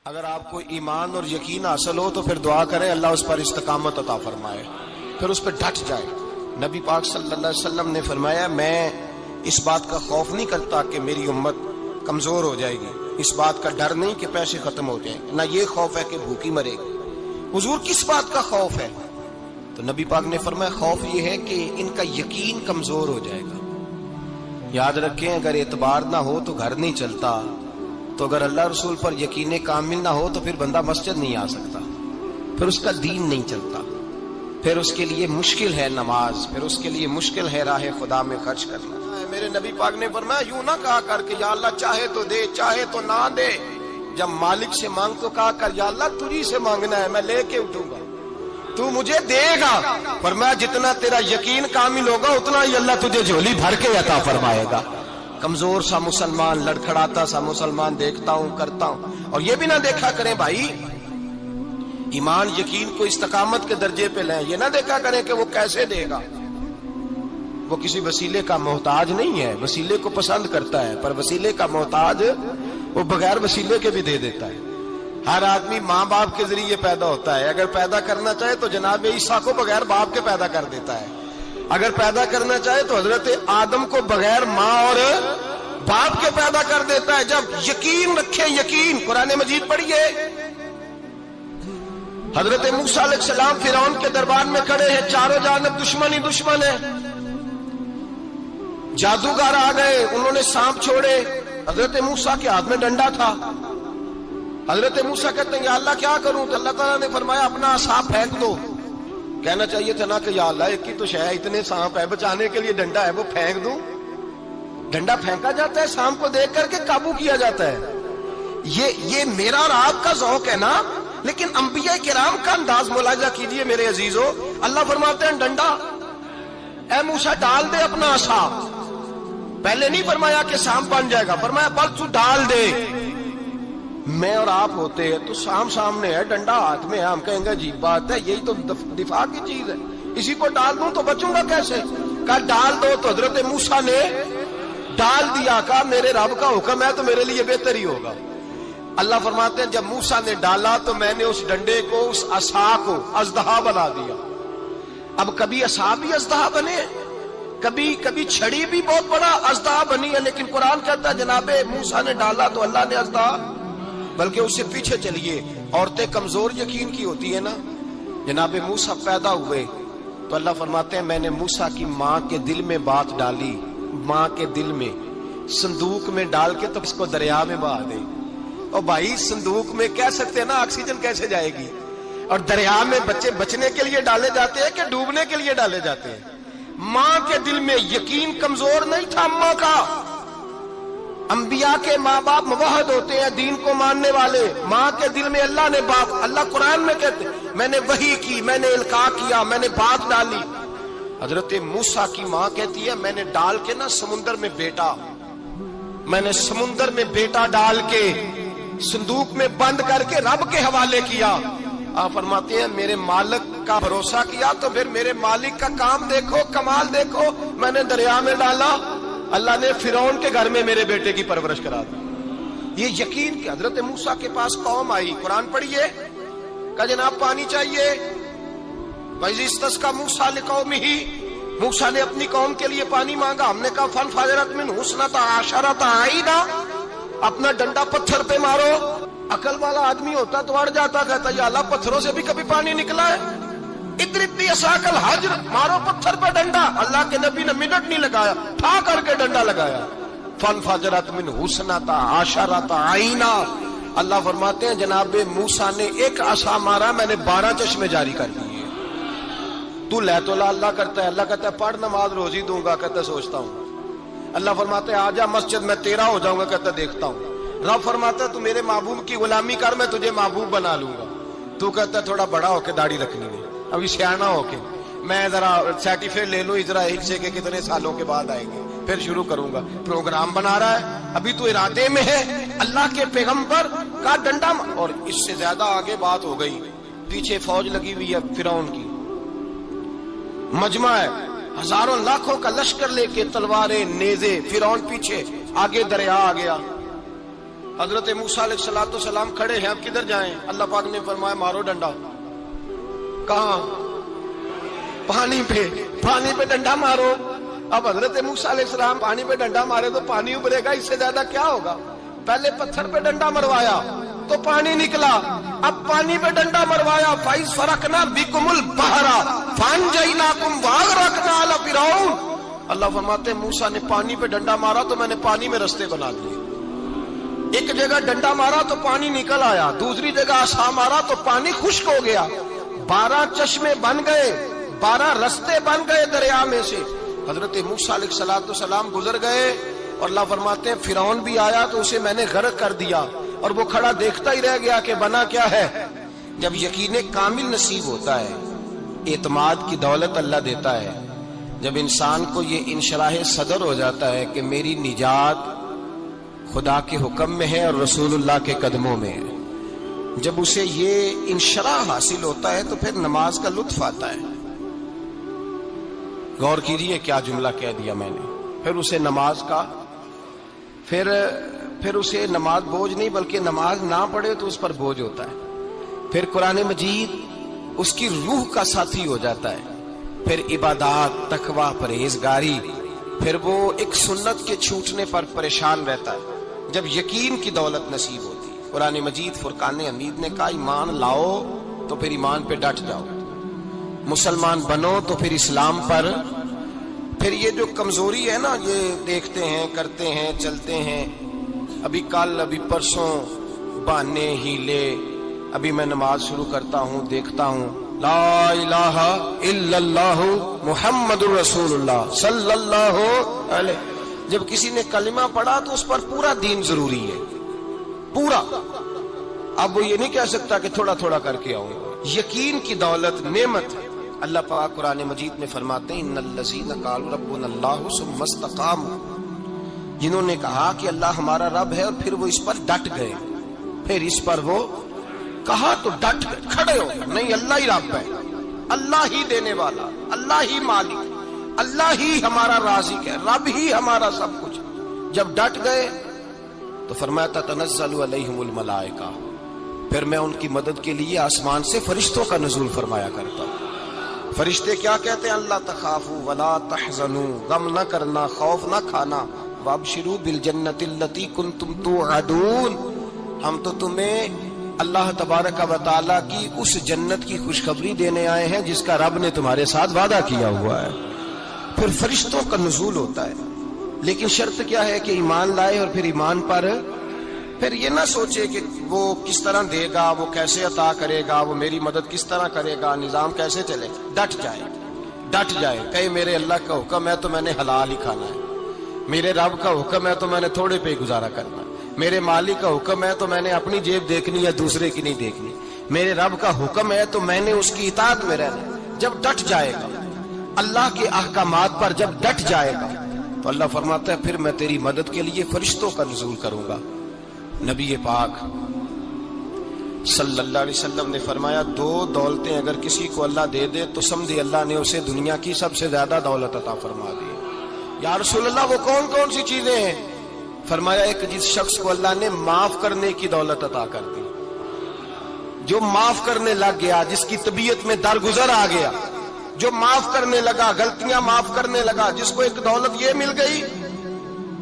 اگر آپ کو ایمان اور یقین حاصل ہو تو پھر دعا کریں اللہ اس پر استقامت عطا فرمائے، پھر اس پہ ڈٹ جائے۔ نبی پاک صلی اللہ علیہ وسلم نے فرمایا میں اس بات کا خوف نہیں کرتا کہ میری امت کمزور ہو جائے گی، اس بات کا ڈر نہیں کہ پیسے ختم ہو جائیں، نہ یہ خوف ہے کہ بھوکی مرے گی۔ حضور کس بات کا خوف ہے؟ تو نبی پاک نے فرمایا خوف یہ ہے کہ ان کا یقین کمزور ہو جائے گا۔ یاد رکھیں اگر اعتبار نہ ہو تو گھر نہیں چلتا، تو اگر اللہ رسول پر یقین کامل نہ ہو تو پھر بندہ مسجد نہیں آ سکتا، پھر اس کا دین نہیں چلتا، پھر اس کے لیے مشکل ہے نماز، پھر اس کے لیے مشکل ہے راہ خدا میں خرچ کرنا۔ میرے نبی پاک نے فرمایا یوں نہ کہا کر کہ یا اللہ چاہے تو دے چاہے تو نہ دے، جب مالک سے مانگ تو کہا کر یا اللہ تجھی سے مانگنا ہے، میں لے کے اٹھوں گا، تو مجھے دے گا۔ فرمایا جتنا تیرا یقین کامل ہوگا اتنا ہی اللہ تجھے جھولی بھر کے عطا فرمائے گا۔ کمزور سا مسلمان، لڑکھڑاتا سا مسلمان دیکھتا ہوں کرتا ہوں، اور یہ بھی نہ دیکھا کریں بھائی ایمان یقین کو استقامت کے درجے پہ لیں، یہ نہ دیکھا کریں کہ وہ کیسے دے گا، وہ کسی وسیلے کا محتاج نہیں ہے، وسیلے کو پسند کرتا ہے، پر وسیلے کا محتاج وہ بغیر وسیلے کے بھی دے دیتا ہے۔ ہر آدمی ماں باپ کے ذریعے پیدا ہوتا ہے، اگر پیدا کرنا چاہے تو جناب عیسیٰ کو بغیر باپ کے پیدا کر دیتا ہے، اگر پیدا کرنا چاہے تو حضرت آدم کو بغیر ماں اور باپ کے پیدا کر دیتا ہے۔ جب یقین رکھیں، یقین قرآن مجید پڑھیے، حضرت موسیٰ علیہ السلام فرعون کے دربار میں کھڑے ہیں، چاروں جانب دشمن ہی دشمن ہے، جادوگر آ گئے، انہوں نے سانپ چھوڑے، حضرت موسیٰ کے ہاتھ میں ڈنڈا تھا۔ حضرت موسیٰ کہتے ہیں یا اللہ کیا کروں؟ تو اللہ تعالیٰ نے فرمایا اپنا عصا پھینک دو۔ کہنا چاہیے تھا نا کہ یا اللہ ایک ہی تو شے ہے، اتنے سانپ ہے، بچانے کے لیے ڈنڈا ہے وہ پھینک دوں؟ ڈنڈا پھینکا جاتا ہے، سانپ کو دیکھ کر کے قابو کیا جاتا ہے۔ یہ میرا اور آپ کا ذوق ہے نا، لیکن انبیاء کرام کا انداز ملاحظہ کیجئے میرے عزیزو۔ اللہ فرماتے ہیں ڈنڈا، اے موسیٰ ڈال دے اپنا عصا۔ پہلے نہیں فرمایا کہ سانپ بن جائے گا، فرمایا بس تو ڈال دے۔ میں اور آپ ہوتے ہیں تو سام سامنے ہے، ڈنڈا ہاتھ میں ہے، ہم کہیں گے عجیب بات ہے، یہی تو دفاع کی چیز ہے، اسی کو ڈال دوں تو بچوں گا کیسے؟ کہا ڈال دو، تو حضرت موسیٰ نے ڈال دیا، کہا میرے رب کا حکم ہے تو میرے لیے بہتر ہی ہوگا۔ اللہ فرماتے ہیں جب موسیٰ نے ڈالا تو میں نے اس ڈنڈے کو، اس عصا کو اژدہا بنا دیا۔ اب کبھی عصا بھی اژدہا بنے، کبھی چھڑی بھی بہت بڑا اژدہا بنی ہے، لیکن قرآن کہتا ہے جناب موسیٰ نے ڈالا تو اللہ نے اژدہا، بلکہ اس سے پیچھے چلیے، عورتیں کمزور یقین کی ہوتی ہے نا۔ جناب موسیٰ پیدا ہوئے تو اللہ فرماتے ہیں میں نے موسیٰ کی ماں کے دل میں بات ڈالی، ماں کے دل میں صندوق میں ڈال کے تو اس کو دریا میں بہا دے۔ اور بھائی صندوق میں کہہ سکتے ہیں نا آکسیجن کیسے جائے گی، اور دریا میں بچے بچنے کے لیے ڈالے جاتے ہیں کہ ڈوبنے کے لیے ڈالے جاتے ہیں؟ ماں کے دل میں یقین کمزور نہیں تھا اماں کا۔ انبیاء کے ماں باپ موحد ہوتے ہیں، دین کو ماننے والے، ماں کے دل میں اللہ نے بات، اللہ قرآن میں کہتے میں نے وحی کی، میں نے القاء کیا، میں نے بات ڈالی۔ حضرت موسیٰ کی ماں کہتی ہے میں نے ڈال کے نا سمندر میں بیٹا، میں نے سمندر میں بیٹا ڈال کے صندوق میں بند کر کے رب کے حوالے کیا۔ آپ فرماتے ہیں میرے مالک کا بھروسہ کیا تو پھر میرے مالک کا کام دیکھو، کمال دیکھو، میں نے دریا میں ڈالا، اللہ نے فرعون کے گھر میں میرے بیٹے کی پرورش کرا دی۔ یہ یقین کہ حضرت موسیٰ کے پاس قوم آئی، قرآن پڑھیے، کہا جناب پانی چاہیے، وَإِذِ اسْتَسْقَىٰ مُوسَىٰ لِقَوْمِهِ، موسیٰ نے اپنی قوم کے لیے پانی مانگا، ہم نے کہا فَانْفَجَرَتْ مِنْهُ اثْنَتَا عَشَرَةَ عَيْنًا، اپنا ڈنڈا پتھر پہ مارو۔ عقل والا آدمی ہوتا تو اڑ جاتا، کہتا یا اللہ پتھروں سے بھی کبھی پانی نکلا ہے؟ اضرب بعصاک الحجر، مارو پتھر پہ ڈنڈا۔ اللہ کے نبی نے منٹ نہیں لگایا، ٹھا کر کے ڈنڈا لگایا، فَانْفَجَرَتْ مِنْهُ اثْنَتَا عَشَرَةَ عَيْنًا۔ اللہ فرماتے ہیں جناب موسیٰ نے ایک عصا مارا، میں نے 12 چشمے جاری کر دیے۔ تو لے تو لا اللہ کرتا ہے، اللہ کہتا ہے پڑھ نماز روزی دوں گا، کہتا ہے سوچتا ہوں۔ اللہ فرماتے ہیں آجا مسجد میں تیرا ہو جاؤں گا، کہتا ہے دیکھتا ہوں۔ رب فرماتا ہے تو میرے محبوب کی غلامی کر، میں تجھے محبوب بنا لوں گا۔ تو کہتا ہے تھوڑا بڑا ہو کے داڑھی رکھنی ہے، ابھی سیانا ہو کے میں ذرا سرٹیفکیٹ لے لوں اسرائیل سے کہ کتنے سالوں کے بعد آئیں گے، پھر شروع کروں گا۔ پروگرام بنا رہا ہے، ابھی تو ارادے میں ہے۔ اللہ کے پیغمبر کا ڈنڈا، اور اس سے زیادہ آگے بات ہو گئی، پیچھے فوج لگی ہوئی ہے فرعون کی، مجمع ہے، ہزاروں لاکھوں کا لشکر لے کے، تلواریں نیزے، فرعون پیچھے، آگے دریا آ گیا۔ حضرت موسیٰ علیہ السلام کھڑے ہیں، اب کدھر جائیں؟ اللہ پاک نے فرمایا مارو ڈنڈا۔ کہاں؟ پانی پہ ڈنڈا مارو۔ اب حضرت موسیٰ علیہ السلام پانی پہ ڈنڈا مارے تو پانی ابھرے گا، اس سے زیادہ کیا ہوگا؟ پہلے پتھر پہ ڈنڈا مروایا تو پانی نکلا، اب پانی پہ ڈنڈا مروایا، فَإِذْ فَرَقْنَا بِكُمُ الْبَحْرَ فَأَنْجَيْنَاكُمْ وَأَغْرَقْنَا آلَ فِرْعَوْنَ۔ اللہ فرماتے ہیں موسیٰ نے پانی پہ ڈنڈا مارا تو میں نے پانی میں رستے بنا دیے۔ ایک جگہ ڈنڈا مارا تو پانی نکل آیا، دوسری جگہ عصا مارا تو پانی خشک ہو گیا، 12 چشمے بن گئے، 12 رستے بن گئے دریا میں سے۔ حضرت موسیٰ علیہ السلام گزر گئے اور اللہ فرماتے ہیں فرعون بھی آیا تو اسے میں نے غرق کر دیا، اور وہ کھڑا دیکھتا ہی رہ گیا کہ بنا کیا ہے۔ جب یقین کامل نصیب ہوتا ہے، اعتماد کی دولت اللہ دیتا ہے، جب انسان کو یہ انشراح صدر ہو جاتا ہے کہ میری نجات خدا کے حکم میں ہے اور رسول اللہ کے قدموں میں ہے، جب اسے یہ انشراح حاصل ہوتا ہے تو پھر نماز کا لطف آتا ہے۔ غور کیجیے کیا جملہ کہہ دیا میں نے۔ پھر اسے نماز کا پھر اسے نماز بوجھ نہیں، بلکہ نماز نہ پڑھے تو اس پر بوجھ ہوتا ہے۔ پھر قرآن مجید اس کی روح کا ساتھی ہو جاتا ہے، پھر عبادات، تقوی، پرہیزگاری، پھر وہ ایک سنت کے چھوٹنے پر پریشان رہتا ہے جب یقین کی دولت نصیب ہوتی ہے۔ قرآن مجید فرقان حمید نے کہا ایمان لاؤ تو پھر ایمان پہ ڈٹ جاؤ، مسلمان بنو تو پھر اسلام پر۔ پھر یہ جو کمزوری ہے نا، یہ دیکھتے ہیں، کرتے ہیں، چلتے ہیں، ابھی کل ابھی پرسوں، بہانے ہیلے، ابھی میں نماز شروع کرتا ہوں، دیکھتا ہوں لا الہ الا اللہ محمد الرسول اللہ صلی اللہ علیہ۔ جب کسی نے کلمہ پڑھا تو اس پر پورا دین ضروری ہے، پورا۔ اب وہ یہ نہیں کہہ سکتا کہ تھوڑا تھوڑا کر کے آؤں۔ یقین کی دولت نعمت ہے۔ اللہ پاک قرآن مجید میں فرماتے ہیں ان الذین قالوا ربنا اللہ ثم استقاموا، جنہوں نے کہا کہ اللہ ہمارا رب ہے اور پھر وہ اس پر ڈٹ گئے، پھر اس پر وہ کہا تو ڈٹ گئے، کھڑے ہو گئے، نہیں اللہ ہی رب ہے، اللہ ہی دینے والا، اللہ ہی مالک، اللہ ہی ہمارا رازق ہے، رب ہی ہمارا سب کچھ۔ جب ڈٹ گئے تو فرمایا تتنزل علیہم الملائکہ، پھر میں ان کی مدد کے لیے آسمان سے فرشتوں کا نزول فرمایا کرتا ہوں۔ فرشتے کیا کہتے ہیں؟ اللہ تخافوا ولا تحزنوا، غم نہ کرنا، خوف نہ کھانا، وابشروا بالجنۃ التی کنتم توعدون، ہم تو تمہیں اللہ تبارک و تعالیٰ کی اس جنت کی خوشخبری دینے آئے ہیں جس کا رب نے تمہارے ساتھ وعدہ کیا ہوا ہے۔ پھر فرشتوں کا نزول ہوتا ہے، لیکن شرط کیا ہے کہ ایمان لائے، اور پھر ایمان پر پھر یہ نہ سوچے کہ وہ کس طرح دے گا، وہ کیسے عطا کرے گا، وہ میری مدد کس طرح کرے گا، نظام کیسے چلے، ڈٹ جائے کہے میرے اللہ کا حکم ہے تو میں نے حلال ہی کھانا ہے، میرے رب کا حکم ہے تو میں نے تھوڑے پہ گزارا کرنا ہے، میرے مالک کا حکم ہے تو میں نے اپنی جیب دیکھنی ہے، دوسرے کی نہیں دیکھنی، میرے رب کا حکم ہے تو میں نے اس کی اطاعت میں رہنا۔ جب ڈٹ جائے گا اللہ کے احکامات پر، جب ڈٹ جائے گا تو اللہ فرماتا ہے پھر میں تیری مدد کے لیے فرشتوں کا نزول کروں گا۔ نبی پاک صلی اللہ علیہ وسلم نے فرمایا 2 دولتیں اگر کسی کو اللہ دے دے تو سمجھے اللہ نے اسے دنیا کی سب سے زیادہ دولت عطا فرما دی۔ یا رسول اللہ وہ کون کون سی چیزیں ہیں؟ فرمایا ایک جس شخص کو اللہ نے معاف کرنے کی دولت عطا کر دی، جو معاف کرنے لگ گیا، جس کی طبیعت میں درگزر آ گیا، جو معاف کرنے لگا، غلطیاں معاف کرنے لگا، جس کو ایک دولت یہ مل گئی۔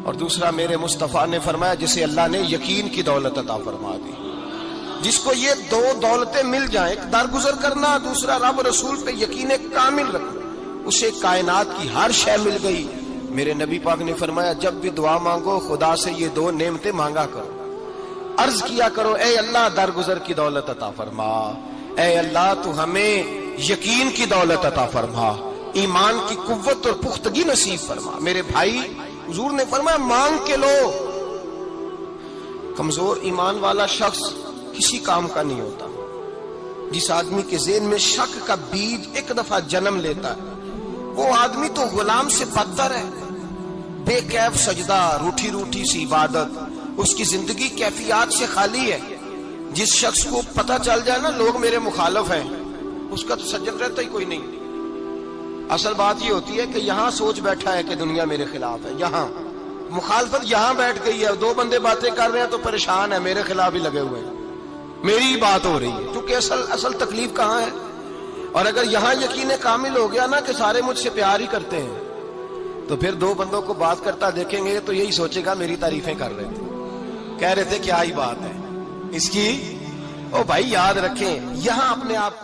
اور دوسرا میرے مصطفیٰ نے فرمایا جسے اللہ نے یقین کی دولت عطا فرما دی، جس کو یہ 2 دولتیں مل جائیں، ایک درگزر کرنا، دوسرا رب رسول پہ یقین کامل رکھنا، اسے کائنات کی ہر شے مل گئی۔ میرے نبی پاک نے فرمایا جب بھی دعا مانگو خدا سے یہ 2 نعمتیں مانگا کرو، عرض کیا کرو اے اللہ درگزر کی دولت عطا فرما، اے اللہ تو ہمیں یقین کی دولت عطا فرما، ایمان کی قوت اور پختگی نصیب فرما۔ میرے بھائی حضور نے فرمایا مانگ کے لو۔ کمزور ایمان والا شخص کسی کام کا نہیں ہوتا۔ جس آدمی کے ذہن میں شک کا بیج ایک دفعہ جنم لیتا ہے وہ آدمی تو غلام سے بدتر ہے۔ بے کیف سجدہ، روٹھی روٹھی سی عبادت، اس کی زندگی کیفیات سے خالی ہے۔ جس شخص کو پتہ چل جائے نا لوگ میرے مخالف ہیں، اس کا تو سجن رہتا ہی کوئی نہیں۔ اصل بات یہ ہوتی ہے کہ یہاں سوچ بیٹھا ہے کہ دنیا میرے خلاف ہے، یہاں مخالفت یہاں بیٹھ گئی ہے، دو بندے باتیں کر رہے ہیں تو پریشان ہے، میرے خلاف ہی لگے ہوئے ہیں، میری ہی بات ہو رہی ہے، کیونکہ اصل تکلیف کہاں ہے؟ اور اگر یہاں یقین کامل ہو گیا نا کہ سارے مجھ سے پیار ہی کرتے ہیں، تو پھر دو بندوں کو بات کرتا دیکھیں گے تو یہی سوچے گا میری تعریفیں کر رہے تھے، کہہ رہے تھے کیا ہی بات ہے اس کی۔ او بھائی یاد رکھیں، یہاں اپنے آپ کو